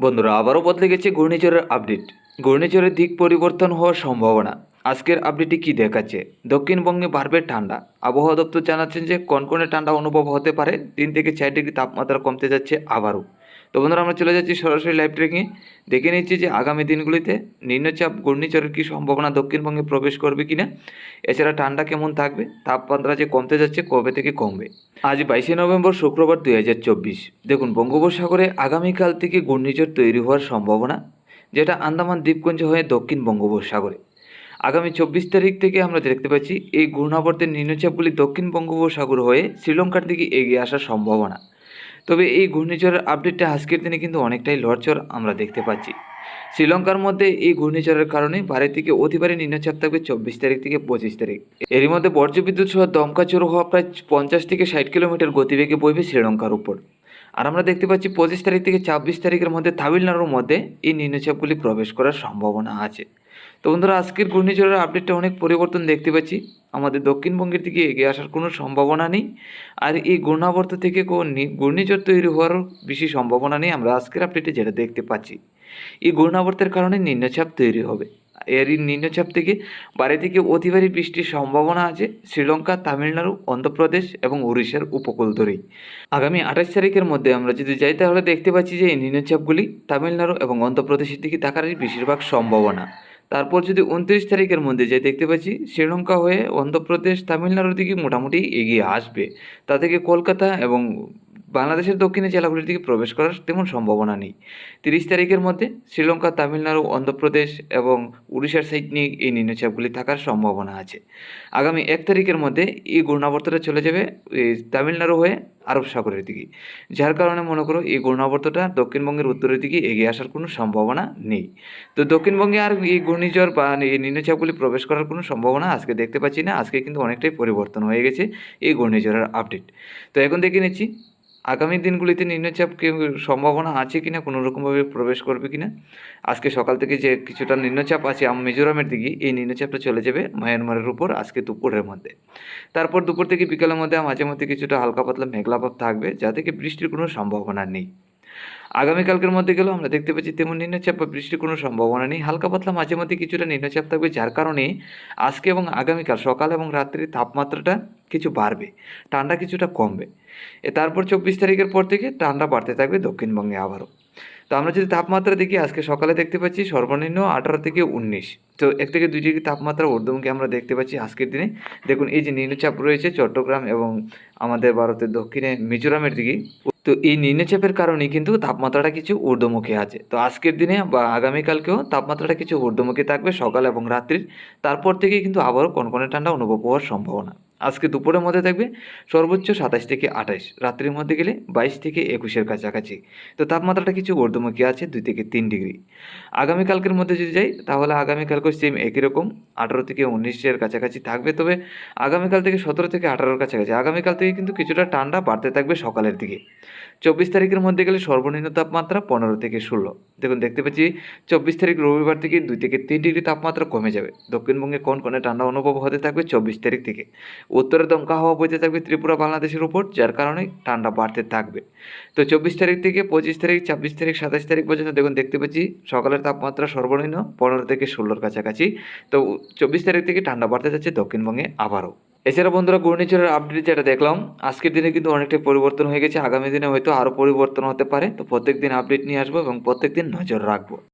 বন্ধুরা আবারও বদলে গেছে ঘূর্ণিঝড়ের আপডেট। ঘূর্ণিঝড়ের দিক পরিবর্তন হওয়ার সম্ভাবনা। আজকের আপডেটে কি দেখাচ্ছে? দক্ষিণবঙ্গে বাড়বে ঠান্ডা। আবহাওয়া দপ্তর জানাচ্ছেন যে কনকনে ঠান্ডা অনুভব হতে পারে, 3 থেকে 4 ডিগ্রি তাপমাত্রা কমতে যাচ্ছে আবারও। তো বন্ধুরা আমরা চলে যাচ্ছি সরাসরি লাইভ ট্রেকিংয়ে। দেখে নিচ্ছি যে আগামী দিনগুলিতে নিম্নচাপ ঘূর্ণিঝড়ের কী সম্ভাবনা দক্ষিণবঙ্গে প্রবেশ করবে কিনা, এছাড়া ঠান্ডা কেমন থাকবে, তাপমাত্রা যে কমতে যাচ্ছে কবে থেকে কমবে। আজ 22শে নভেম্বর শুক্রবার 2024। দেখুন বঙ্গোপসাগরে আগামীকাল থেকে ঘূর্ণিঝড় তৈরি হওয়ার সম্ভাবনা, যেটা আন্দামান দ্বীপপুঞ্জ হয়ে দক্ষিণ বঙ্গোপসাগরে। আগামী 24 তারিখ থেকে আমরা দেখতে পাচ্ছি এই ঘূর্ণাবর্তের নিম্নচাপগুলি দক্ষিণ বঙ্গোপসাগর হয়ে শ্রীলঙ্কার দিকে এগিয়ে আসার সম্ভাবনা। তবে এই ঘূর্ণিঝড়ের আপডেটটা আজকের দিনে কিন্তু অনেকটাই লড়চড় আমরা দেখতে পাচ্ছি। শ্রীলঙ্কার মধ্যে এই ঘূর্ণিঝড়ের কারণে ভারী থেকে অতি ভারী নিম্নচাপ থাকবে 24 তারিখ থেকে 25 তারিখ। এরই মধ্যে বজ্রবিদ্যুৎ সহ দমকা চড়ো হওয়া প্রায় 50 থেকে 60 কিলোমিটার গতিবেগে বইবে শ্রীলঙ্কার উপর। আর আমরা দেখতে পাচ্ছি 25 তারিখ থেকে 26 তারিখের মধ্যে তামিলনাড়ুর মধ্যে এই নিম্নচাপগুলি প্রবেশ করার সম্ভাবনা আছে। তো বন্ধুরা আজকের ঘূর্ণিঝড়ের আপডেটটা অনেক পরিবর্তন দেখতে পাচ্ছি। আমাদের দক্ষিণবঙ্গের দিকে এগিয়ে আসার কোনো সম্ভাবনা নেই। আর এই ঘূর্ণাবর্ত থেকে ঘূর্ণিঝড় তৈরি হওয়ারও বেশি সম্ভাবনা নেই। আমরা আজকের আপডেটে যেটা দেখতে পাচ্ছি, এই ঘূর্ণাবর্তের কারণে নিম্নচাপ তৈরি হবে। এর এই নিম্নচাপ থেকে ভারী থেকে অতি ভারী বৃষ্টির সম্ভাবনা আছে শ্রীলঙ্কা, তামিলনাড়ু, অন্ধ্রপ্রদেশ এবং উড়িষ্যার উপকূল ধরেই। আগামী 28 তারিখের মধ্যে আমরা যদি যাই তাহলে দেখতে পাচ্ছি যে এই নিম্নচাপগুলি তামিলনাড়ু এবং অন্ধ্রপ্রদেশের দিকে থাকারই বেশিরভাগ সম্ভাবনা। তারপর যদি 29 তারিখের মধ্যে যাই দেখতে পাচ্ছি শ্রীলঙ্কা হয়ে অন্ধ্রপ্রদেশ, তামিলনাড়ুর দিকে মোটামুটি এগিয়ে আসবে। তা থেকে কলকাতা এবং বাংলাদেশের দক্ষিণে জেলাগুলির দিকে প্রবেশ করার তেমন সম্ভাবনা নেই। 30 তারিখের মধ্যে শ্রীলঙ্কা, তামিলনাড়ু, অন্ধ্রপ্রদেশ এবং উড়িষ্যার সাইড নিয়ে এই নিম্নচাপগুলি থাকার সম্ভাবনা আছে। আগামী 1 তারিখের মধ্যে এই ঘূর্ণাবর্তটা চলে যাবে এই তামিলনাড়ু হয়ে আরব সাগরের দিকে, যার কারণে মনে করো এই ঘূর্ণাবর্তটা দক্ষিণবঙ্গের উত্তরের দিকে এগিয়ে আসার কোনো সম্ভাবনা নেই। তো দক্ষিণবঙ্গে আর এই ঘূর্ণিঝড় বা এই নিম্নচাপগুলি প্রবেশ করার কোনো সম্ভাবনা আজকে দেখতে পাচ্ছি না। আজকে কিন্তু অনেকটাই পরিবর্তন হয়ে গেছে এই ঘূর্ণিঝড়ের আপডেট। তো এখন দেখে নিচ্ছি আগামী দিনগুলিতে নিম্নচাপ সম্ভাবনা আছে কিনা, কোনো রকমভাবে প্রবেশ করবে কিনা। আজকে সকাল থেকে যে কিছুটা নিম্নচাপ আছে মিজোরামের দিকে, এই নিম্নচাপটা চলে যাবে মায়ানমারের উপর আজকে দুপুরের মধ্যে। তারপর দুপুর থেকে বিকালের মধ্যে মাঝে মধ্যে কিছুটা হালকা পাতলা মেঘলা ভাব থাকবে, যা থেকে বৃষ্টির কোনো সম্ভাবনা নেই। আগামীকালকের মধ্যে গেলেও আমরা দেখতে পাচ্ছি তেমন নিম্নচাপ বা বৃষ্টির কোনো সম্ভাবনা নেই। হালকা পাতলা মাঝে মধ্যে কিছুটা নিম্নচাপ থাকবে, যার কারণে আজকে এবং আগামীকাল সকাল এবং রাত্রির তাপমাত্রাটা কিছু বাড়বে, ঠান্ডা কিছুটা কমবে। তারপর 24 তারিখের পর থেকে ঠান্ডা বাড়তে থাকবে দক্ষিণবঙ্গে আবারও। তো আমরা যদি তাপমাত্রা দেখি আজকে সকালে দেখতে পাচ্ছি সর্বনিম্ন 18 থেকে 19। তো 1 থেকে 2 ডিগ্রি তাপমাত্রা ঊর্ধ্বমুখী আমরা দেখতে পাচ্ছি আজকের দিনে। দেখুন এই যে নিম্নচাপ রয়েছে চট্টগ্রাম এবং আমাদের ভারতের দক্ষিণে মিজোরামের দিকে, তো এই নিম্নচাপের কারণেই কিন্তু তাপমাত্রাটা কিছু ঊর্ধ্বমুখী আছে। তো আজকের দিনে বা আগামীকালকেও তাপমাত্রাটা কিছু ঊর্ধ্বমুখী থাকবে সকাল এবং রাত্রির। তারপর থেকেই কিন্তু আবারও কনকনে ঠান্ডা অনুভব হওয়ার সম্ভাবনা। আজকে দুপুরের মধ্যে থাকবে সর্বোচ্চ 27 থেকে 28, রাত্রির মধ্যে গেলে 22 থেকে 21-এর কাছাকাছি। তো তাপমাত্রাটা কিছু ঊর্ধ্বমুখী আছে 2 থেকে 3 ডিগ্রি। আগামীকালকের মধ্যে যদি যাই তাহলে আগামীকালকেও সেম একই রকম 18 থেকে 19-এর কাছাকাছি থাকবে। তবে আগামীকাল থেকে 17 থেকে 18-এর কাছাকাছি। আগামীকাল থেকে কিন্তু কিছুটা ঠান্ডা বাড়তে থাকবে সকালের দিকে। 24 তারিখের মধ্যে গেলে সর্বনিম্ন তাপমাত্রা 15 থেকে 16। দেখুন দেখতে পাচ্ছি 24 তারিখ রবিবার থেকে 2 থেকে 3 ডিগ্রি তাপমাত্রা কমে যাবে। দক্ষিণবঙ্গে কনকনে ঠান্ডা অনুভব হতে থাকবে 24 তারিখ থেকে। উত্তরে দমকা হাওয়া বইতে থাকবে ত্রিপুরা বাংলাদেশের উপর, যার কারণে ঠান্ডা বাড়তে থাকবে। তো 24 তারিখ থেকে 25 তারিখ, 26 তারিখ, 27 তারিখ পর্যন্ত দেখুন দেখতে পাচ্ছি সকালের তাপমাত্রা সর্বনিম্ন 15 থেকে 16-র কাছাকাছি। তো 24 তারিখ থেকে ঠান্ডা বাড়তে যাচ্ছে দক্ষিণবঙ্গে আবারও। এছাড়া বন্ধুরা ঘূর্ণিঝড়ের আপডেট যেটা দেখলাম আজকের দিনে কিন্তু অনেকটাই পরিবর্তন হয়ে গেছে। আগামী দিনে হয়তো আরও পরিবর্তন হতে পারে। তো প্রত্যেক দিন আপডেট নিয়ে আসবো এবং প্রত্যেক দিন নজর রাখবো।